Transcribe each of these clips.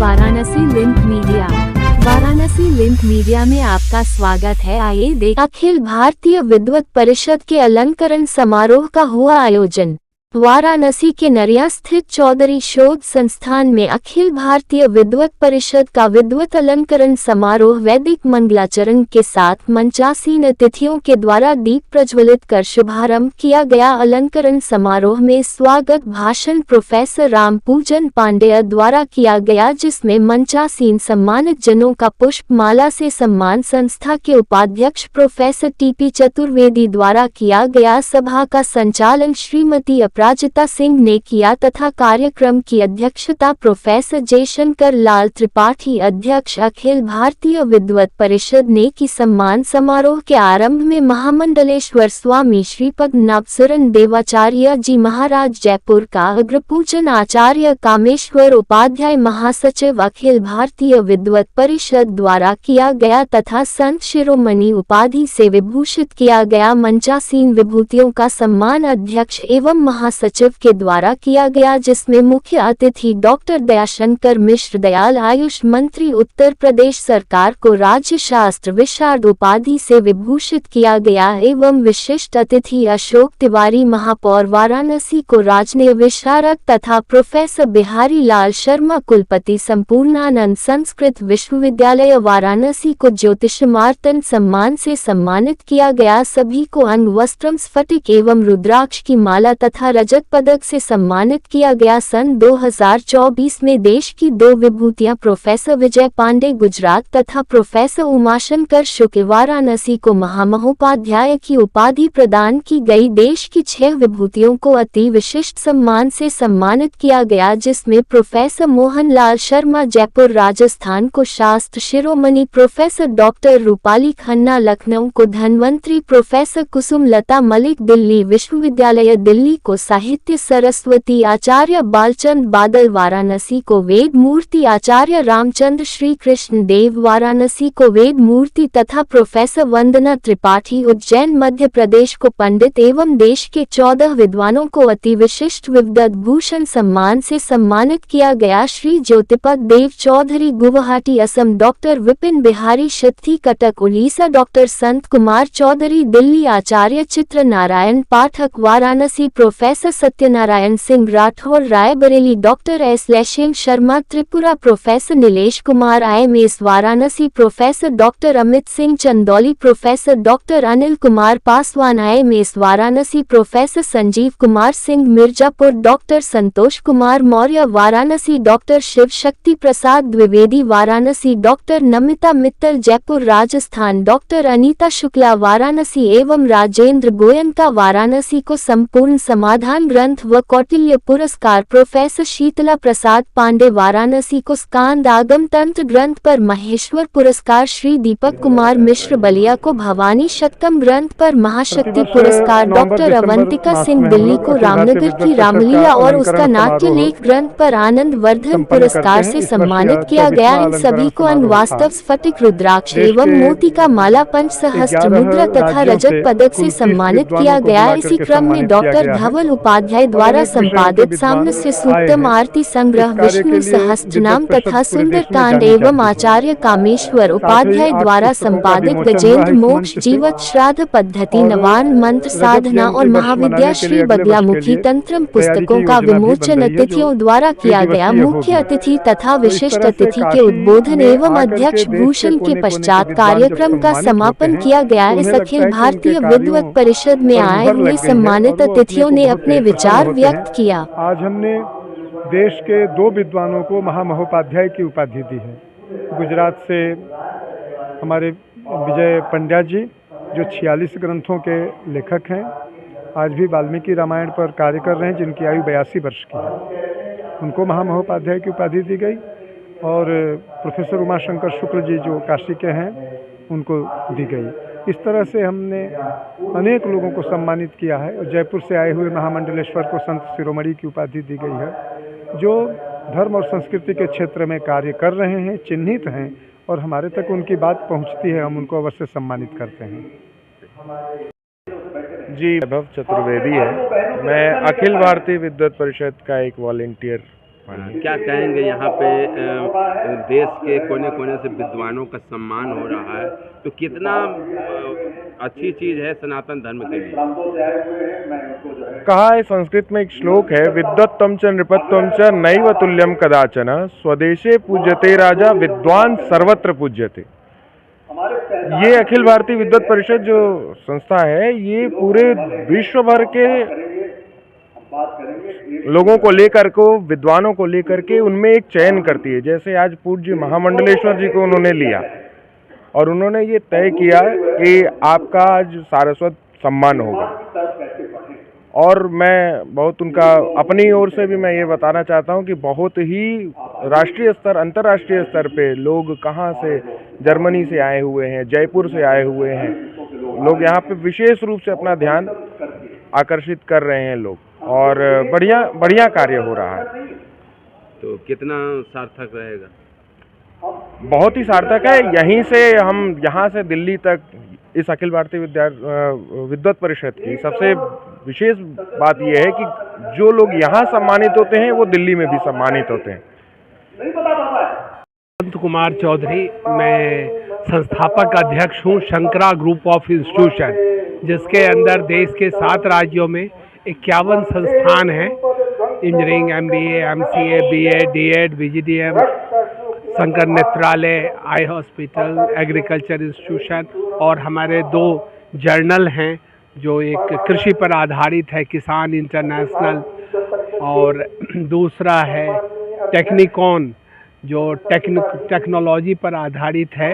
Varanasi link media. Varanasi link media में आपका स्वागत है। आइए देखें अखिल भारतीय विद्वत परिषद के अलंकरण समारोह का हुआ आयोजन। वाराणसी के नरिया स्थित चौधरी शोध संस्थान में अखिल भारतीय विद्वत परिषद का विद्वत अलंकरण समारोह वैदिक मंगलाचरण के साथ मंचासीन अतिथियों के द्वारा दीप प्रज्वलित कर शुभारंभ किया गया। अलंकरण समारोह में स्वागत भाषण प्रोफेसर रामपूजन पांडेय द्वारा किया गया, जिसमें मंचासीन सम्मानित जनों का पुष्प माला से सम्मान संस्था के उपाध्यक्ष प्रोफेसर टीपी चतुर्वेदी द्वारा किया गया। सभा का संचालन श्रीमती अपराजिता सिंह ने किया तथा कार्यक्रम की अध्यक्षता प्रोफेसर जयशंकर लाल त्रिपाठी अध्यक्ष अखिल भारतीय विद्वत परिषद ने की। सम्मान समारोह के आरंभ में महामंडलेश्वर स्वामी श्री पद्मनाभसरन देवाचार्य जी महाराज जयपुर का अग्रपूजन आचार्य कामेश्वर उपाध्याय महासचिव अखिल भारतीय विद्वत परिषद द्वारा किया गया तथा संत शिरोमणि उपाधि से विभूषित किया गया। मंचासीन विभूतियों का सम्मान अध्यक्ष एवं महासचिव के द्वारा किया गया, जिसमें मुख्य अतिथि डॉक्टर दयाशंकर मिश्र दयाल आयुष मंत्री उत्तर प्रदेश सरकार को राज्य शास्त्र विशारद उपाधि से विभूषित किया गया एवं विशिष्ट अतिथि अशोक तिवारी महापौर वाराणसी को राजनीय विशारद तथा प्रोफेसर बिहारी लाल शर्मा कुलपति संपूर्णानंद संस्कृत विश्वविद्यालय वाराणसी को ज्योतिषमार्तन सम्मान से सम्मानित किया गया। सभी को अंग वस्त्रम स्फटिक एवं रुद्राक्ष की माला तथा रजत पदक से सम्मानित किया गया। सन 2024 में देश की 2 विभूतियां प्रोफेसर विजय पांडे गुजरात तथा प्रोफेसर उमाशंकर शुक्ल वाराणसी को महामहोपाध्याय की उपाधि प्रदान की गई। देश की 6 विभूतियों को अति विशिष्ट सम्मान से सम्मानित किया गया, जिसमें प्रोफेसर मोहनलाल शर्मा जयपुर राजस्थान को शास्त्र शिरोमणि प्रोफेसर डॉक्टर रूपाली खन्ना लखनऊ को धन्वंतरी प्रोफेसर कुसुम लता मलिक दिल्ली विश्वविद्यालय दिल्ली को साहित्य सरस्वती आचार्य बालचंद बादल वाराणसी को वेद मूर्ति आचार्य रामचंद्र श्री कृष्ण देव वाराणसी को वेद मूर्ति तथा प्रोफेसर वंदना त्रिपाठी उज्जैन मध्य प्रदेश को पंडित एवं देश के 14 विद्वानों को अति विशिष्ट विद्वत भूषण सम्मान से सम्मानित किया गया। श्री ज्योतिपद देव चौधरी गुवाहाटी असम, डॉक्टर विपिन बिहारी शक्ति Cuttack Orissa, doctor Sant Kumar Chaudhary Delhi, Acharya Chitra Narayan Pathak Varanasi, professor Satyanarayan Singh Rathore Raebareli, doctor S Laishing Sharma Tripura, professor Nilesh Kumar IMS Varanasi, professor doctor Amit Singh Chandauli, professor doctor Anil Kumar Paswan IMS Varanasi, professor Sanjeev Kumar Singh Mirzapur, doctor Santosh Kumar Maurya Varanasi, doctor Shiv Shakti Prasad Dwivedi Varanasi, doctor Namita Mittal Jaipur Rajasthan, doctor Anita Shukla Varanasi एवं राजेंद्र गोयनका वाराणसी को संपूर्ण समाधान ग्रंथ व कौटिल्य पुरस्कार, प्रोफेसर शीतला प्रसाद पांडे वाराणसी को स्कांद आगम तंत्र ग्रंथ पर महेश्वर पुरस्कार, श्री दीपक कुमार मिश्र बलिया को भवानी शतकम ग्रंथ पर महाशक्ति पुरस्कार, डॉक्टर अवंतिका सिंह दिल्ली को रामनगर की रामलीला और उसका नाट्य लेख ग्रंथ पर आनंद वर्धन पुरस्कार से सम्मानित किया गया। इन सभी को अंगवास्तव स्फटिक रुद्राक्ष एवं मोती का माला पंचसहस्त्र मुद्रा तथा रजत पदक से सम्मानित किया गया। इसी क्रम में डॉक्टर धवल उपाध्याय द्वारा संपादित सामनस्य सूक्तम आरती संग्रह विष्णु सहस्त्रनाम तथा सुंदरकांड एवं आचार्य कामेश्वर उपाध्याय द्वारा संपादित गजेंद्र मोक्ष जीवत श्राद्ध पद्धति नवान मंत्र साधना और महाविद्या श्री बगलामुखी तंत्रम पुस्तकों का विमोचन अतिथियों द्वारा किया गया। मुख्य अतिथि तथा विशिष्ट अतिथि के उद्बोधन एवं अध्यक्ष भूषण के पश्चात कार्यक्रम का समापन किया गया। इस अखिल भारतीय विद्वत परिषद में आए हुए सम्मानित अतिथियों ने अपने विचार व्यक्त किया। आज हमने देश के 2 विद्वानों को महामहोपाध्याय की उपाधि दी है। गुजरात से हमारे विजय पंड्या जी जो 46 ग्रंथों के लेखक हैं, आज भी वाल्मीकि रामायण पर कार्य कर रहे हैं, जिनकी आयु 82 वर्ष की है, उनको महामहोपाध्याय की उपाधि दी गई। और प्रोफेसर उमाशंकर शुक्ल जी जो काशी के हैं, उनको दी गई। इस तरह से हमने अनेक लोगों को सम्मानित किया है। और जयपुर से आए हुए महामंडलेश्वर को संत शिरोमणि की उपाधि दी गई है, जो धर्म और संस्कृति के क्षेत्र में कार्य कर रहे हैं, चिन्हित हैं और हमारे तक उनकी बात पहुंचती है, हम उनको अवश्य सम्मानित करते हैं। जी, वैभव चतुर्वेदी है। मैं अखिल भारतीय विद्वत परिषद का एक वॉलंटियर पाएंगे। क्या कहेंगे यहाँ पे देश के कोने कोने से विद्वानों का सम्मान हो रहा है, तो कितना अच्छी चीज़ है सनातन धर्म के लिए। कहा है संस्कृत में एक श्लोक है, विद्वत्तम च नृपत्वम च नैव तुल्यम कदाचन स्वदेशे पूज्यते राजा विद्वान सर्वत्र पूज्यते। ये अखिल भारतीय विद्वत परिषद जो संस्था है, ये पूरे विश्व भर के लोगों को लेकर को, विद्वानों को लेकर के उनमें एक चयन करती है। जैसे आज पूज्य महामंडलेश्वर जी को उन्होंने लिया और उन्होंने ये तय किया कि आपका आज सारस्वत सम्मान होगा। और मैं बहुत उनका अपनी ओर से भी मैं ये बताना चाहता हूँ कि बहुत ही राष्ट्रीय स्तर, अंतर्राष्ट्रीय स्तर पे लोग कहाँ से, जर्मनी से आए हुए हैं, जयपुर से आए हुए हैं लोग, यहाँ पे विशेष रूप से अपना ध्यान आकर्षित कर रहे हैं लोग, और बढ़िया कार्य हो रहा है। तो कितना सार्थक रहेगा? बहुत ही सार्थक है। यहीं से हम यहाँ से दिल्ली तक इस अखिल भारतीय विद्वत परिषद की सबसे विशेष बात यह है कि जो लोग यहाँ सम्मानित होते हैं वो दिल्ली में भी सम्मानित होते हैं। संत कुमार चौधरी, मैं संस्थापक अध्यक्ष हूँ शंकरा ग्रुप ऑफ इंस्टीट्यूशन, जिसके अंदर देश के 7 राज्यों में 51 संस्थान हैं। Engineering, MBA, MCA, BA, DED, BGDM, Shankar Nethralaya, eye hospital, agriculture institution, और हमारे 2 जर्नल हैं जो एक कृषि पर आधारित है, किसान इंटरनेशनल, और दूसरा है टेक्निकॉन जो टेक्नोलॉजी पर आधारित है,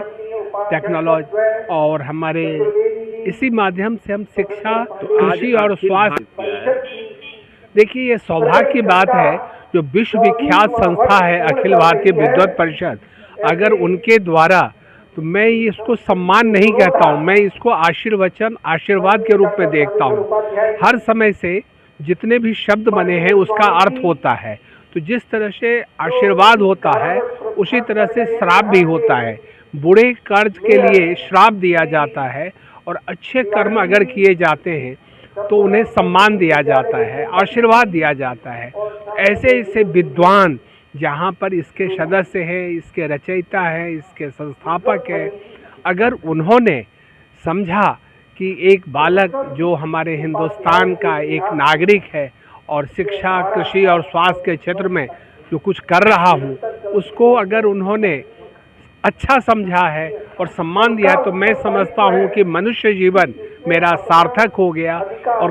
और हमारे इसी माध्यम से हम शिक्षा, कृषि और स्वास्थ्य। देखिए, ये सौभाग्य की बात है जो विश्व विख्यात संस्था है अखिल भारतीय विद्वत परिषद, अगर उनके द्वारा, तो मैं इसको सम्मान नहीं कहता हूँ, मैं इसको आशीर्वाद के रूप में देखता हूँ। हर समय से जितने भी शब्द बने हैं उसका अर्थ होता है, तो जिस तरह से आशीर्वाद होता है उसी तरह से श्राप भी होता है। बुरे कर्ज के लिए श्राप दिया जाता है, और अच्छे कर्म अगर किए जाते हैं तो उन्हें सम्मान दिया जाता है, आशीर्वाद दिया जाता है। ऐसे ऐसे विद्वान जहाँ पर इसके सदस्य हैं, इसके रचयिता हैं, इसके संस्थापक हैं, अगर उन्होंने समझा कि एक बालक जो हमारे हिंदुस्तान का एक नागरिक है और शिक्षा, कृषि और स्वास्थ्य के क्षेत्र में जो कुछ कर रहा हूँ, उसको अगर उन्होंने अच्छा समझा है और सम्मान दिया है, तो मैं समझता हूँ कि मनुष्य जीवन मेरा सार्थक हो गया और